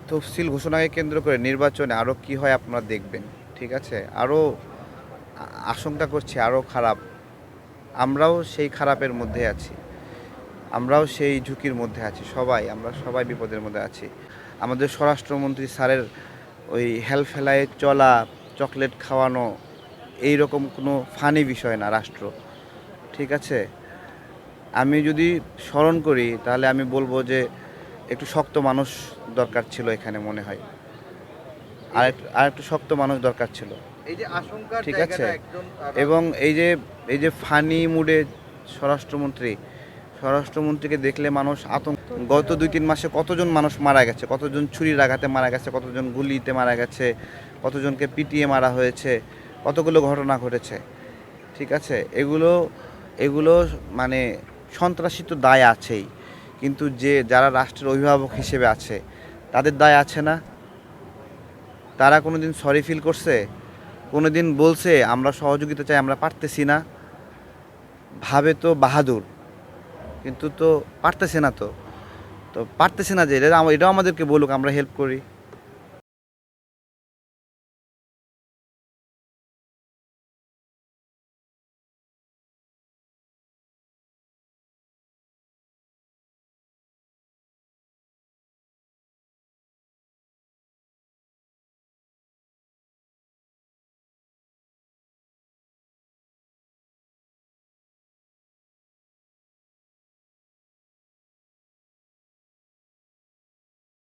তফসিল ঘোষণাকে কেন্দ্র করে নির্বাচনে আরও কি হয় আপনারা দেখবেন, ঠিক আছে? আরও আশঙ্কা করছি আরও খারাপ। আমরাও সেই খারাপের মধ্যে আছি, আমরাও সেই ঝুঁকির মধ্যে আছি, আমরা সবাই বিপদের মধ্যে আছি। আমাদের স্বরাষ্ট্রমন্ত্রী স্যারের ওই হেলফেলায় চলা, চকলেট খাওয়ানো, এই রকম কোনো ফানি বিষয় না রাষ্ট্র, ঠিক আছে? আমি যদি স্মরণ করি তাহলে আমি বলবো যে একটু শক্ত মানুষ দরকার ছিল এখানে, মনে হয় আর একটু শক্ত মানুষ দরকার ছিল, এই যে আশঙ্কার ঠিক আছে? জায়গাটা একজন এবং এই যে ফানি মুডে স্বরাষ্ট্রমন্ত্রীকে দেখলে মানুষ আতঙ্ক। গত 2-3 মাসে কতজন মানুষ মারা গেছে, কতজন ছুরির আঘাতে মারা গেছে, কতজন গুলিতে মারা গেছে, কতজনকে পিটিয়ে মারা হয়েছে, কতগুলো ঘটনা ঘটেছে, ঠিক আছে? এগুলো এগুলো মানে সন্ত্রাসী তো দায় আছেই, কিন্তু যারা রাষ্ট্রের অভিভাবক হিসেবে আছে তাদের দায় আছে না? তারা কোনো দিন সরি ফিল করছে? কোনো দিন বলছে আমরা সহযোগিতা চাই, আমরা পারতেছি না? ভাবে তো বাহাদুর, কিন্তু তো পারতেছে না, তো পারতেছে না যে এটাও আমাদেরকে বলুক, আমরা হেল্প করি।